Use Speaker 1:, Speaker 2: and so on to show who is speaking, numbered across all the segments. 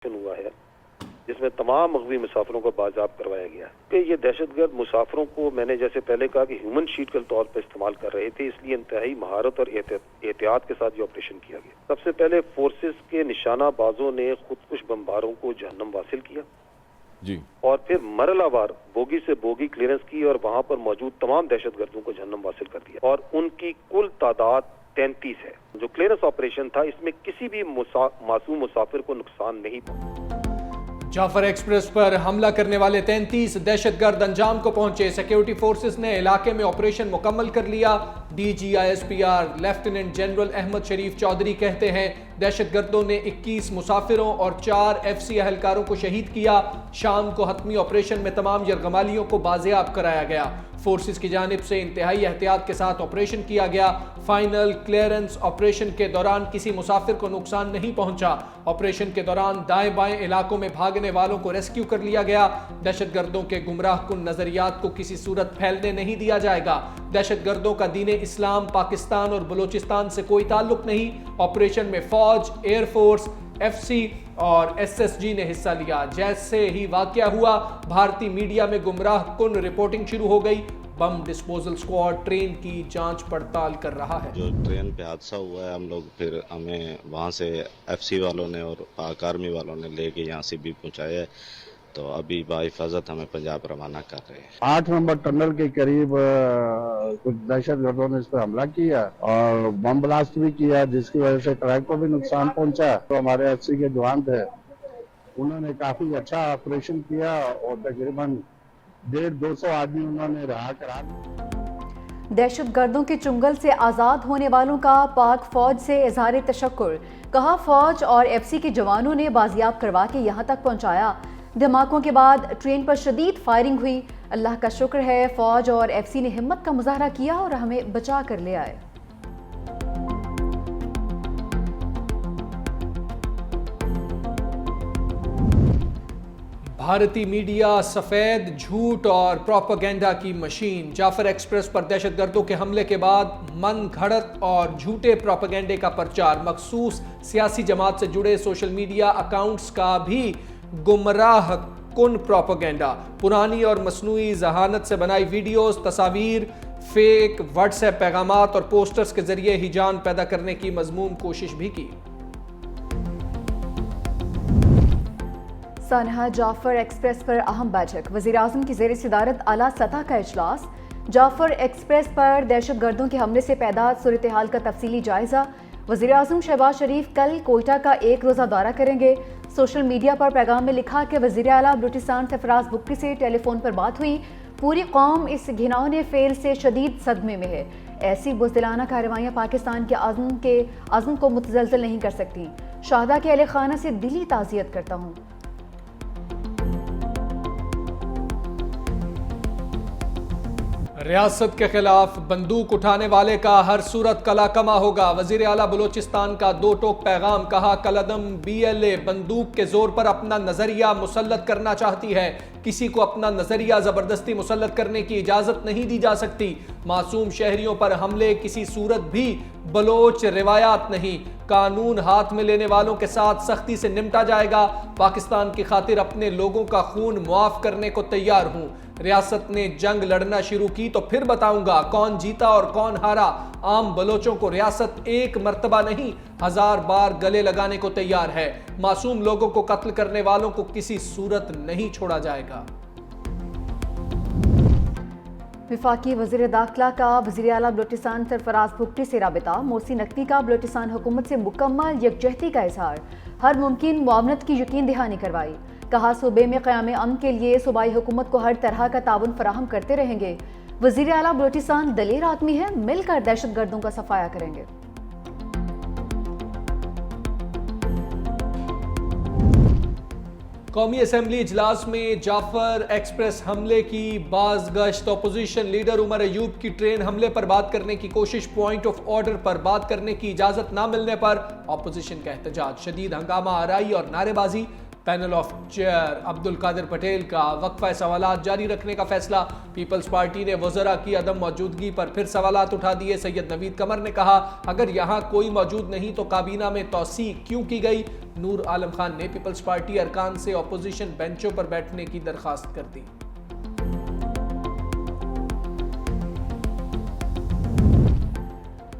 Speaker 1: हुआ है जिसमें तमाम मगवी मुसाफिरों को बाज़ाब्त करवाया गया कि ये दहशतगर्द मुसाफिरों को मैंने जैसे पहले कहा कि ह्यूमन शीट के तौर पर इस्तेमाल कर रहे थे, इसलिए इंतहाई महारत और एहतियात के साथ ये ऑपरेशन किया गया। सबसे पहले फोर्सेस के निशाना बाजों ने खुदकुश बमबारों को जहन्नम वासिल किया
Speaker 2: जी।
Speaker 1: और फिर मरलावार बोगी से बोगी क्लियरेंस की और वहां पर मौजूद तमाम दहशतगर्दों को जहन्नम वासिल कर दिया और उनकी कुल तादाद 33 है। जो क्लियरेंस ऑपरेशन था इसमें किसी भी मासूम मुसाफिर को नुकसान नहीं पहुंचा।
Speaker 3: जाफर एक्सप्रेस पर हमला करने वाले 33 दहशतगर्द अंजाम को पहुंचे। सिक्योरिटी फोर्सेस ने इलाके में ऑपरेशन मुकम्मल कर लिया। DGISPR लेफ्टिनेंट जनरल अहमद शरीफ चौधरी कहते हैं दहशतगर्दों ने 21 मुसाफिरों और 4 FC अहलकारों को शहीद किया। शाम को हतमी ऑपरेशन में तमाम यरगमालियों को बाजियाब कराया गया। फोर्सेस की जानिब से इंतहाई एहतियात के साथ ऑपरेशन किया गया। फाइनल क्लियरेंस ऑपरेशन के दौरान किसी मुसाफिर को नुकसान नहीं पहुंचा। ऑपरेशन के दौरान दाएं बाएं इलाकों में भागने वालों को रेस्क्यू कर लिया गया। दहशतगर्दों के गुमराहकुन नजरियात को किसी सूरत फैलने नहीं दिया जाएगा। दहशतगर्दों का दीन इस्लाम पाकिस्तान और बलूचिस्तान से कोई ताल्लुक नहीं। ऑपरेशन में फौज, एयरफोर्स, FC और SSG ने हिस्सा लिया। जैसे ही वाकया हुआ भारतीय मीडिया में गुमराह कुन रिपोर्टिंग शुरू हो गई। बम डिस्पोजल स्क्वाड ट्रेन की जांच पड़ताल कर रहा है।
Speaker 4: जो ट्रेन पे हादसा हुआ है, हम लोग फिर हमें वहाँ से FC वालों ने और पाक आर्मी वालों ने लेके यहाँ से भी पहुँचाया है, तो अभी बाहिफाजत हमें पंजाब रवाना कर रहे हैं।
Speaker 5: 8 नंबर टनल के करीब कुछ दहशतगर्दों ने इस पर हमला किया और बम ब्लास्ट भी किया, जिसकी वजह से ट्रैक को भी नुकसान पहुंचा। तो हमारे FC के जवान थे, उन्होंने काफी अच्छा ऑपरेशन किया और तकरीबन 150-200 आदमी उन्होंने रहा करा।
Speaker 6: दहशतगर्दों के चुंगल से आज़ाद होने वालों का पाक फौज से इजहार तशक्कुर। कहा फौज और FC के जवानों ने बाजियाब करवा के यहाँ तक पहुँचाया। धमाकों के बाद ट्रेन पर शदीद फायरिंग हुई। अल्लाह का शुक्र है फौज और FC ने हिम्मत का मुजाहरा किया और हमें बचा कर ले आए।
Speaker 3: भारतीय मीडिया सफेद झूठ और प्रोपेगेंडा की मशीन। जाफर एक्सप्रेस पर दहशतगर्दों के हमले के बाद मन घड़त और झूठे प्रोपेगेंडे का प्रचार। मखसूस सियासी जमात से जुड़े सोशल मीडिया अकाउंट्स का भी गुमराह कुन प्रोपेगेंडा। पुरानी और मसनूई जहानत से बनाई वीडियोस, तस्वीर, फेक व्हाट्सएप पैगामात और पोस्टर्स के जरिए हिजान पैदा करने की मजमूम कोशिश भी की।
Speaker 6: सानहा जाफर एक्सप्रेस पर अहम बैठक। वज़ीर-ए-आज़म की ज़ेर सदारत आला सतह का इजलास। जाफर एक्सप्रेस पर दहशतगर्दों के हमले से पैदा सूरत हाल का तफसीली जायजा। वज़ीर-ए-आज़म शहबाज शरीफ कल कोयटा का 1 रोज़ा दौरा करेंगे। सोशल मीडिया पर पैगाम में लिखा कि वज़ीर आला बलूचिस्तान सरफराज भुट्टो से टेलीफोन पर बात हुई। पूरी कौम इस घिनौने फेल से शदीद सदमे में है। ऐसी बुज़दिलाना कार्रवाइयाँ पाकिस्तान के आज़म को मुतज़लज़ल नहीं कर सकती। शाहदा के अहले खाना से दिली ताज़ियत करता हूँ।
Speaker 3: रियासत के खिलाफ बंदूक उठाने वाले का हर सूरत कला कमा होगा। वजीर आला बलूचिस्तान का 2 टोक पैगाम। कहा कलदम BLA बंदूक के जोर पर अपना नजरिया मुसल्लत करना चाहती है। किसी को अपना नजरिया जबरदस्ती मुसल्लत करने की इजाजत नहीं दी जा सकती। मासूम शहरियों पर हमले किसी सूरत भी बलोच रिवायात नहीं। कानून हाथ में लेने वालों के साथ सख्ती से निपटा जाएगा। पाकिस्तान की खातिर अपने लोगों का खून मुआफ करने को तैयार हूं। रियासत ने जंग लड़ना शुरू की तो फिर बताऊंगा कौन जीता और कौन हारा। आम बलोचों को रियासत एक मर्तबा नहीं 1000 बार गले लगाने को तैयार है। मासूम लोगों को कत्ल करने वालों को किसी सूरत नहीं छोड़ा जाएगा।
Speaker 6: वफाकी वज़ीर दाखिला का वज़ीर आला बलूचिस्तान सरफराज भुट्टो से राबिता। मोहसिन नकवी का बलूचिस्तान हुकूमत से मुकम्मल यकजहती का इजहार। हर मुमकिन मुआवनत की यकीन दहानी करवाई। कहा सूबे में क़याम अमन के लिए सूबाई हुकूमत को हर तरह का ताउन फराहम करते रहेंगे। वज़ीर आला बलूचिस्तान दलेर आदमी है, मिलकर दहशतगर्दों का सफाया करेंगे।
Speaker 3: कौमी असम्बली इजलास में जाफर एक्सप्रेस हमले की बाज़गश्त। अपोजिशन लीडर उमर अयूब की ट्रेन हमले पर बात करने की कोशिश। पॉइंट ऑफ ऑर्डर पर बात करने की इजाजत न मिलने पर अपोजिशन का एहतजाज। शदीद हंगामा आराई और नारेबाजी। Panel of chair Abdul Qadir Patel का वक्फा सवालात जारी रखने का फैसला। पीपल्स पार्टी ने वज़रा की अदम मौजूदगी पर फिर सवालात उठा दिए। सैयद नवीद कमर ने कहा, अगर यहाँ कोई मौजूद नहीं तो काबीना में तौसी क्यों की गई। नूर आलम खान ने पीपल्स पार्टी अरकान से अपोजिशन बेंचों पर बैठने की दरखास्त कर दी।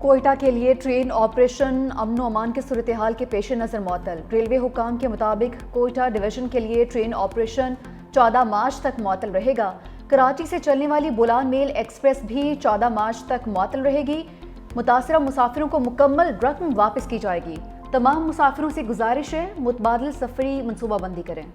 Speaker 6: कोयटा के लिए ट्रेन ऑपरेशन अमन अमान के सूरत हाल के पेश नज़र मअतल। रेलवे हुकाम के मुताबिक कोयटा डिवीजन के लिए ट्रेन ऑपरेशन 14 मार्च तक मअतल रहेगा। कराची से चलने वाली बुलान मेल एक्सप्रेस भी 14 मार्च तक मअतल रहेगी। मुतासरा मुसाफिरों को मुकम्मल रकम वापस की जाएगी। तमाम मुसाफिरों से गुजारिश है, मुतबादिल सफरी मनसूबाबंदी करें।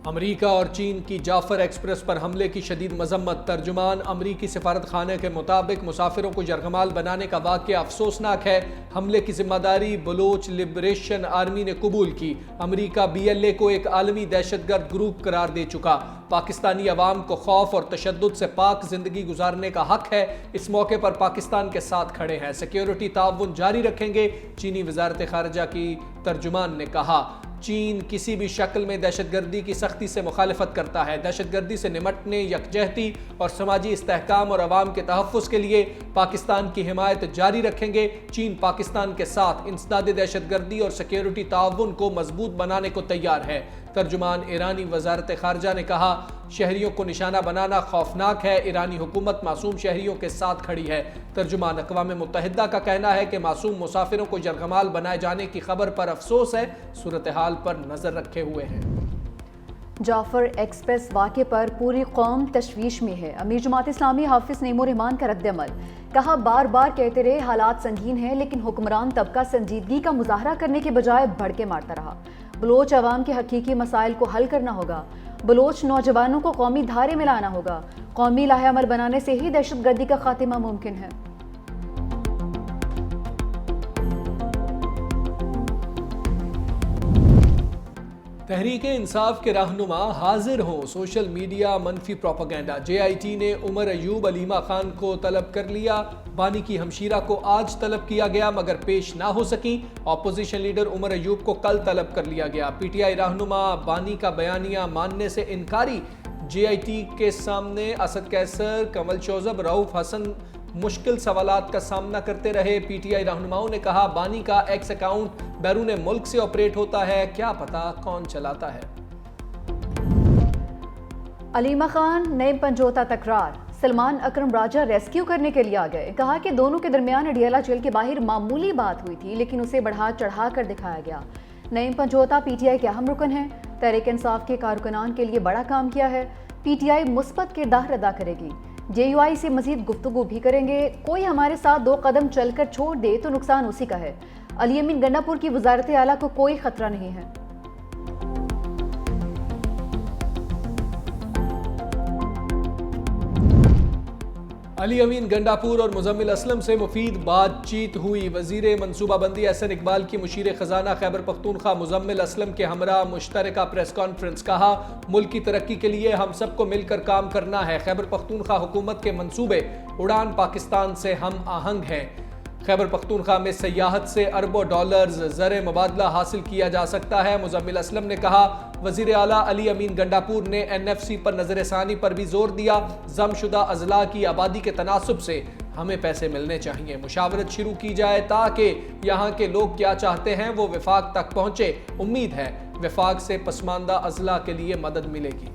Speaker 3: अमरीका और चीन की जाफर एक्सप्रेस पर हमले की शदीद मजम्मत। तर्जुमान अमरीकी सिफारत खाने के मुताबिक मुसाफिरों को यरगमाल बनाने का वाक़या अफसोसनाक है। हमले की जिम्मेदारी बलोच लिबरेशन आर्मी ने कबूल की। अमरीका BLA को एक आलमी दहशतगर्द ग्रुप करार दे चुका। पाकिस्तानी अवाम को खौफ और तशद्दुद से पाक जिंदगी गुजारने का हक है। इस मौके पर पाकिस्तान के साथ खड़े हैं। सिक्योरिटी ताउन जारी रखेंगे। चीनी वजारत खारजा की तर्जुमान ने कहा, चीन किसी भी शक्ल में दहशतगर्दी की सख्ती से मुखालफत करता है। दहशतगर्दी से निमटने, यकजहती और समाजी इस्तेहकाम और अवाम के तहफ़्फ़ुज़ के लिए पाकिस्तान की हिमायत जारी रखेंगे। चीन पाकिस्तान के साथ इंसदाद दहशतगर्दी और सिक्योरिटी ताउन को मजबूत बनाने को तैयार है। तर्जुमान ईरानी वजारत खारजा ने कहा, शहरियों को निशाना बनाना खौफनाक है। ईरानी हुकूमत मासूम शहरियों के साथ खड़ी है। तर्जुमान अक़वाम मुत्तहिदा का कहना है कि मासूम मुसाफिरों को यरगमाल बनाए जाने की खबर पर अफसोस है। सूरत हाल पर नजर रखे हुए हैं।
Speaker 6: जाफर एक्सप्रेस वाक़े पर पूरी कौम तशवीश में है। अमीर जमात इस्लामी हाफिज नईमुर रहमान का रद्द-ए-अमल। कहा, बार बार कहते रहे हालात संगीन हैं, लेकिन हुक्मरान तबका संजीदगी का मुजाहरा करने के बजाय भड़के मारता रहा। बलोच अवाम के हकीकी मसाइल को हल करना होगा। बलोच नौजवानों को कौमी धारे में लाना होगा। कौमी लाहे-अमल बनाने से ही दहशतगर्दी का खात्मा मुमकिन है।
Speaker 3: तहरीके इंसाफ के रहनुमा हाजिर हों। सोशल मीडिया मनफी प्रोपेगेंडा। JIT ने उमर अयूब अलीमा खान को तलब कर लिया। बानी की हमशीरा को आज तलब किया गया मगर पेश ना हो सकी। अपोजिशन लीडर उमर अयूब को कल तलब कर लिया गया। PTI रहनुमा बानी का बयानिया मानने से इनकारी। JIT के सामने असद कैसर, कमल शोजब, रऊफ हसन मुश्किल सवालात का सामना करते रहे। PTI रहनुमाओं ने कहा, बानी का एक्स अकाउंट बैरून मुल्क से ऑपरेट होता है, क्या पता कौन चलाता है।
Speaker 6: अलीमा खान नए पंजोता तकरार। सलमान अकरम राजा रेस्क्यू करने के लिए आ गए। कहा कि दोनों के दरमियान अडियाला जेल के बाहर मामूली बात हुई थी, लेकिन उसे बढ़ा चढ़ा कर दिखाया गया। नईम पंजोता PTI के अहम रुकन है। तहरीक इंसाफ के कारकुनान के लिए बड़ा काम किया है। PTI मुस्बत किरदार अदा करेगी। JUI से मजीद गुफ्तगू भी करेंगे। कोई हमारे साथ 2 कदम चलकर छोड़ दे तो नुकसान उसी का है। अली अमीन गंडापुर की वजारत आला को कोई खतरा नहीं है।
Speaker 3: अली अमीन गंडापुर और मुजम्मिल असलम से मुफीद बातचीत हुई। वजीर मनसूबाबंदी एहसन इकबाल की मुशीर खजाना खैबर पख्तूनख्वा मुजम्मिल असलम के हमरा मुश्तरका प्रेस कॉन्फ्रेंस। कहा, मुल्क की तरक्की के लिए हम सबको मिलकर काम करना है। खैबर पख्तूनख्वा हुकूमत के मंसूबे उड़ान पाकिस्तान से हम आहंग हैं। खैबर पख्तूनख्वा में सयाहत से अरबों डॉलर्स ज़र मुबादला हासिल किया जा सकता है। मुजम्मिल असलम ने कहा, वज़ीर आला अली अमीन गंडापुर ने NFC पर नज़रसानी पर भी जोर दिया। जमशुदा अजला की आबादी के तनासुब से हमें पैसे मिलने चाहिए। मुशावरत शुरू की जाए ताकि यहाँ के लोग क्या चाहते हैं वो विफाक तक पहुँचे। उम्मीद है विफाक से पसमानदा अजला के लिए मदद मिलेगी।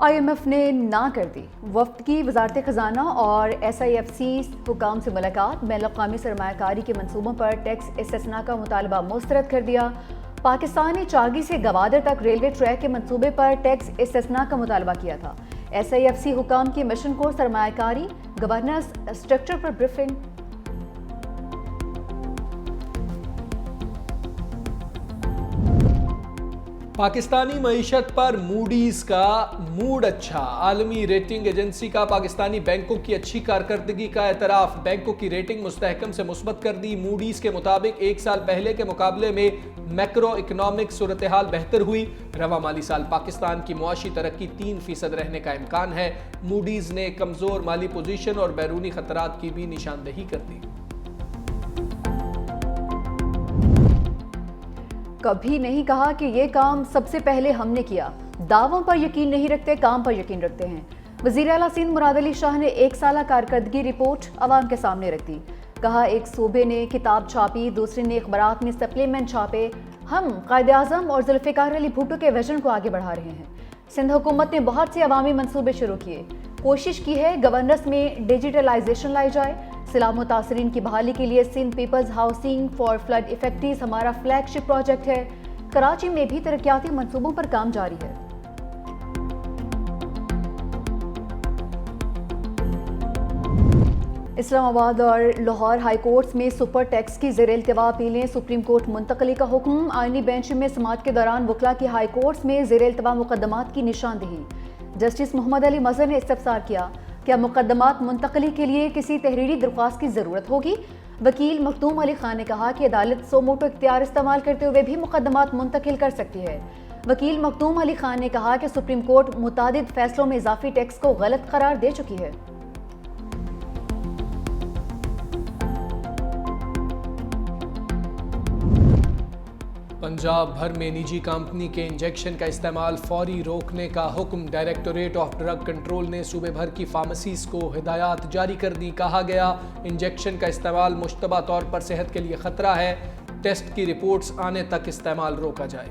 Speaker 6: IMF ने ना कर दी। वफ्द की वजारत खजाना और SIFC हुकाम से मुलाकात। बैनुल-अक़वामी सरमायाकारी के मंसूबों पर टैक्स इस्तिस्ना का मुतालबा मुस्तरद कर दिया। पाकिस्तान ने चागी से गवादर तक रेलवे ट्रैक के मंसूबे पर टैक्स इस्तिस्ना का मुतालबा किया था। SIFC हुकाम की मिशन को सरमायाकारी गवर्नेंस स्ट्रक्चर पर ब्रीफिंग।
Speaker 3: पाकिस्तानी मईशत पर मूडीज का मूड अच्छा। आलमी रेटिंग एजेंसी का पाकिस्तानी बैंकों की अच्छी कारकर्दगी का एतराफ। बैंकों की रेटिंग मुस्तहकम से मुस्बत कर दी। मूडीज के मुताबिक एक साल पहले के मुकाबले में मैक्रो इकोनॉमिक सूरत हाल बेहतर हुई। रवा माली साल पाकिस्तान की मुआशी तरक्की 3% रहने का इम्कान है। मूडीज ने कमजोर माली पोजीशन और बैरूनी खतरात की भी निशानदेही कर दी।
Speaker 6: कभी नहीं कहा कि ये काम सबसे पहले हमने किया। दावों पर यकीन नहीं रखते, काम पर यकीन रखते हैं। वज़ीर आला सिंध मुराद अली शाह ने एक साला कारकर्दगी रिपोर्ट अवाम के सामने रख दी। कहा एक सूबे ने किताब छापी, दूसरे ने अखबारात में सप्लीमेंट छापे। हम कायद-ए-आज़म और जुल्फ़िकार अली भुट्टो के विजन को आगे बढ़ा रहे हैं। सिंध हुकूमत ने बहुत से अवामी मंसूबे शुरू किए। कोशिश की है गवर्नेंस में डिजिटलाइजेशन लाई जाए। सिलाह मुतासरीन की बहाली के लिए Sindh people's housing for flood affectees हमारा फ्लैगशिप प्रोजेक्ट है। कराची में भी तरक्याती मंसूबों पर काम जारी है। इस्लामाबाद और लाहौर हाई कोर्ट्स में सुपर टैक्स की ज़ेर इल्तिवा अपीलें सुप्रीम कोर्ट मुंतकली का हुक्म। आईनी बेंच में समाअत के दौरान वकला की हाई कोर्ट्स में ज़ेर इल्तिवा मुकदमात की निशानदेही। जस्टिस मोहम्मद अली मजहर ने इस्तफसार किया, क्या मुकदमात मुंतकली के लिए किसी तहरीरी दरख्वास्त की ज़रूरत होगी? वकील मखदूम अली खान ने कहा कि अदालत सो मोटो इख्तियार इस्तेमाल करते हुए भी मुकदमात मुंतकिल कर सकती है। वकील मखदूम अली खान ने कहा कि सुप्रीम कोर्ट मुतादिद फैसलों में इजाफी टैक्स को गलत करार दे चुकी है।
Speaker 3: पंजाब भर में निजी कंपनी के इंजेक्शन का इस्तेमाल फौरी रोकने का हुक्म। डायरेक्टोरेट ऑफ ड्रग कंट्रोल ने सूबे भर की फार्मेसीज को हिदायत जारी कर दी। कहा गया इंजेक्शन का इस्तेमाल मुश्तबा तौर पर सेहत के लिए खतरा है। टेस्ट की रिपोर्ट्स आने तक इस्तेमाल रोका जाए।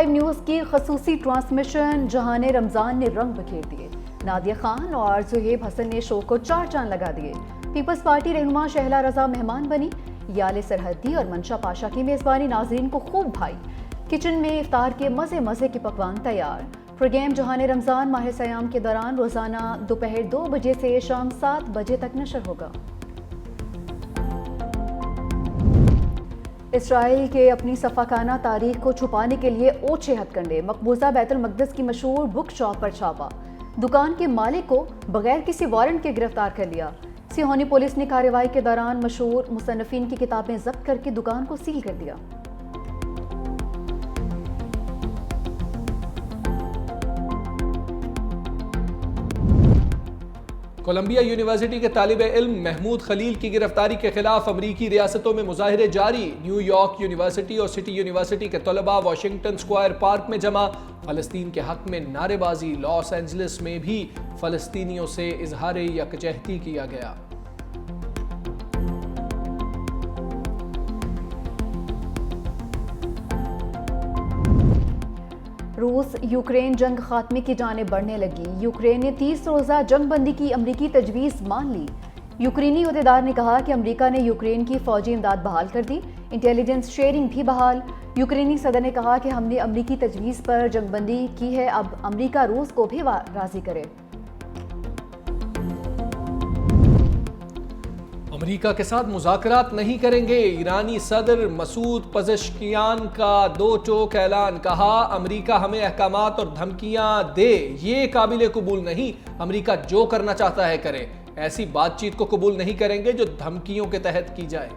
Speaker 6: न्यूज़ की खसूसी ट्रांसमिशन जहाने रमजान ने रंग बिखेर दिए। नादिया खान और जुहेब हसन ने शो को 4 चांद लगा दिए। पीपल्स पार्टी रहनुमा शहला रजा मेहमान बनी। याले सरहदी और मंशा पाशा की मेज़बानी नाजरीन को खूब भाई। किचन में इफ्तार के मज़े मज़े के पकवान तैयार। प्रोग्राम जहाने रमज़ान माह सयाम के दौरान रोज़ाना दोपहर 2 बजे से शाम 7 बजे तक नशर होगा। इसराइल के अपनी सफ़ाकाना तारीख को छुपाने के लिए ओछे हथकंडे। मकबूजा बैतुल मक़दस की मशहूर बुक शॉप पर छापा। दुकान के मालिक को बगैर किसी वारंट के गिरफ्तार कर लिया। सिहोनी पुलिस ने कार्रवाई के दौरान मशहूर मुसन्निफीन की किताबें जब्त करके दुकान को सील कर दिया।
Speaker 3: कोलंबिया यूनिवर्सिटी के तालिब इल्म महमूद खलील की गिरफ्तारी के खिलाफ अमरीकी रियासतों में मुजाहिरे जारी। न्यूयॉर्क यूनिवर्सिटी और सिटी यूनिवर्सिटी के तलबा वाशिंगटन स्क्वायर पार्क में जमा। फ़लस्तीन के हक में नारेबाजी। लॉस एंजलिस में भी फ़लस्तीनियों से इजहार यकजहती किया गया।
Speaker 6: रूस यूक्रेन जंग खात्मे की जाने बढ़ने लगी। यूक्रेन ने 30 रोज़ा जंगबंदी की अमरीकी तजवीज़ मान ली। यूक्रेनी अहदेदार ने कहा कि अमरीका ने यूक्रेन की फौजी इमदाद बहाल कर दी। इंटेलिजेंस शेयरिंग भी बहाल। यूक्रेनी सदर ने कहा कि हमने अमरीकी तजवीज़ पर जंगबंदी की है, अब अमरीका रूस को भी राज़ी करे।
Speaker 3: अमरीका के साथ मुज़ाकरात नहीं करेंगे। ईरानी सदर मसूद पज़ेश्कियान का 2 टोक ऐलान। कहा अमरीका हमें अहकामात और धमकियां दे, ये काबिल कबूल नहीं। अमरीका जो करना चाहता है करे। ऐसी बातचीत को कबूल नहीं करेंगे जो धमकियों के तहत की जाए।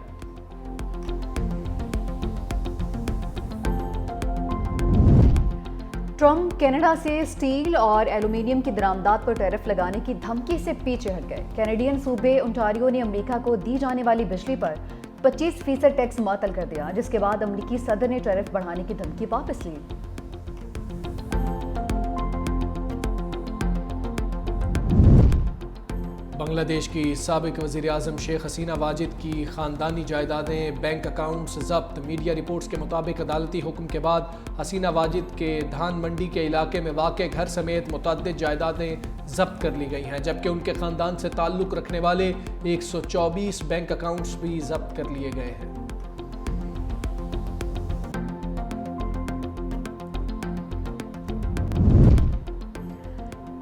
Speaker 6: ट्रंप कनाडा से स्टील और एल्यूमीनियम की दरामदात पर टैरिफ लगाने की धमकी से पीछे हट गए। कैनेडियन सूबे ओंटारियो ने अमेरिका को दी जाने वाली बिजली पर 25% टैक्स मुअत्तल कर दिया, जिसके बाद अमेरिकी सदर ने टैरिफ बढ़ाने की धमकी वापस ली।
Speaker 3: बांग्लादेश की साबिक वज़ीर आज़म शेख हसीना वाजिद की ख़ानदानी जायदादें, बैंक अकाउंट्स जब्त। मीडिया रिपोर्ट्स के मुताबिक अदालती हुक्म के बाद हसीना वाजिद के धान मंडी के इलाके में वाक़े घर समेत मुतअद्दिद जायदादें जब्त कर ली गई हैं, जबकि उनके ख़ानदान से ताल्लुक़ रखने वाले 124 बैंक अकाउंट्स भी जब्त कर लिए गए हैं।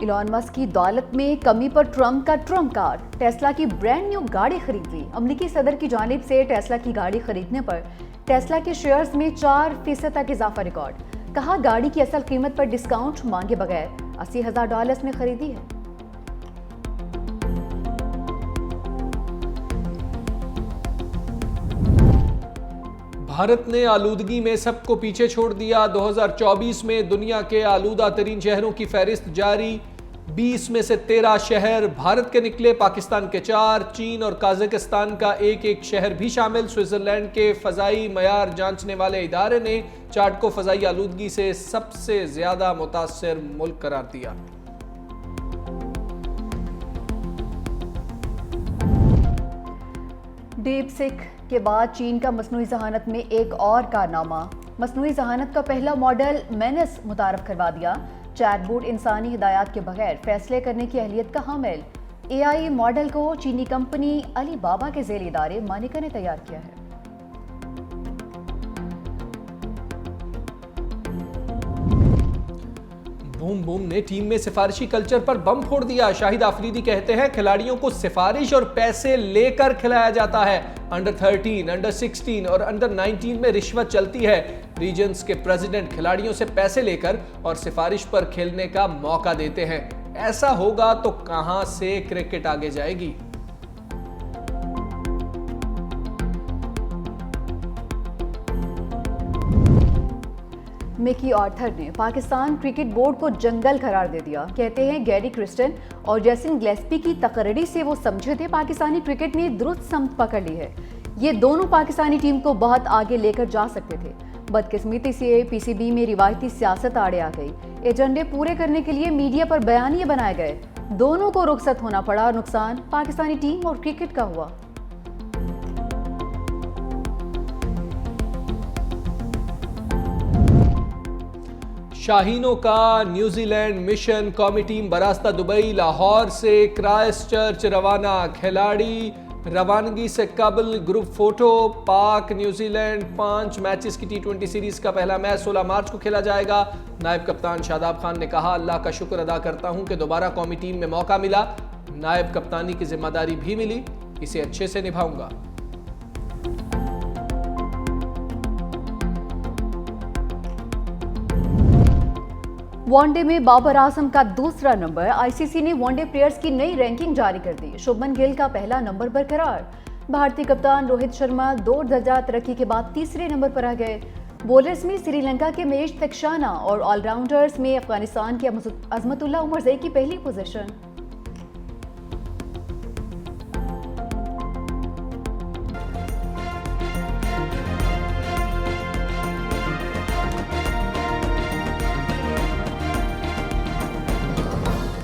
Speaker 6: इलॉन मस्क की दौलत में कमी पर ट्रंप का ट्रम्प कार्ड, टेस्ला की ब्रांड न्यू गाड़ी खरीद ली। अमेरिकी सदर की जानिब से टेस्ला की गाड़ी खरीदने पर टेस्ला के शेयर्स में 4% तक इजाफा रिकॉर्ड। कहा गाड़ी की असल कीमत पर डिस्काउंट मांगे बगैर $80,000 में खरीदी है।
Speaker 3: भारत ने आलूदगी में सबको पीछे छोड़ दिया। 2024 में दुनिया के आलूदा तरीन शहरों की फहरिस्त जारी। 20 में से 13 शहर भारत के निकले, पाकिस्तान के 4, चीन और काजाकिस्तान का एक शहर भी शामिल। स्विट्जरलैंड के फजाई मयार जांचने वाले इदारे ने चार्ट को फजाई आलूदगी से सबसे ज्यादा मुतासिर मुल्क करार दिया।
Speaker 6: डीप सिक के बाद चीन का मसनूई जहानत में एक और कारनामा। मसनूई जहानत का पहला मॉडल मेनस मुतारफ करवा दिया। चैटबोट इंसानी हिदायत के बगैर फैसले करने की अहलियत का हामिल। AI मॉडल को चीनी कंपनी अलीबाबा के ज़ेल इदारे मानिका ने तैयार किया है।
Speaker 3: बूम बूम ने टीम में सिफारिशी कल्चर पर बम फोड़ दिया। शाहिद आफरीदी कहते हैं खिलाड़ियों को सिफारिश और पैसे लेकर खिलाया जाता है। अंडर 13, अंडर 16 और अंडर 19 में रिश्वत चलती है। रीजन्स के प्रेसिडेंट खिलाड़ियों से पैसे लेकर और सिफारिश पर खेलने का मौका देते हैं। ऐसा होगा तो कहां से क्रिकेट आगे जाएगी।
Speaker 6: मिकी आर्थर ने पाकिस्तान क्रिकेट बोर्ड को जंगल करार दे दिया। कहते हैं गैरी क्रिस्टन और जैसन गिलेस्पी की तकरीर से वो समझे थे पाकिस्तानी क्रिकेट ने दुरुस्त समत पकड़ ली है। ये दोनों पाकिस्तानी टीम को बहुत आगे लेकर जा सकते थे। बदकिस्मती से PCB में रिवायती सियासत आड़े आ गई। एजेंडे पूरे करने के लिए मीडिया पर बयानिए बनाए गए। दोनों को रुखसत होना पड़ा और नुकसान पाकिस्तानी टीम और क्रिकेट का हुआ।
Speaker 3: शाहीनों का न्यूजीलैंड मिशन कौमी टीम बरास्ता दुबई लाहौर से क्राइस्टचर्च रवाना। खिलाड़ी रवानगी से कबल ग्रुप फोटो। पाक न्यूजीलैंड 5 मैचेस की T20 सीरीज का पहला मैच 16 मार्च को खेला जाएगा। नायब कप्तान शादाब खान ने कहा अल्लाह का शुक्र अदा करता हूं कि दोबारा कौमी टीम में मौका मिला। नायब कप्तानी की जिम्मेदारी भी मिली, इसे अच्छे से निभाऊंगा।
Speaker 6: वनडे में बाबर आजम का दूसरा नंबर। ICC ने वनडे प्लेयर्स की नई रैंकिंग जारी कर दी। शुभमन गिल का पहला नंबर बरकरार। भारतीय कप्तान रोहित शर्मा 2 दर्जा तरक्की के बाद तीसरे नंबर पर आ गए। बॉलर्स में श्रीलंका के महेश तक्षाना और ऑलराउंडर्स में अफगानिस्तान के अजमतुल्लाह उमरज़ई की पहली पोजीशन।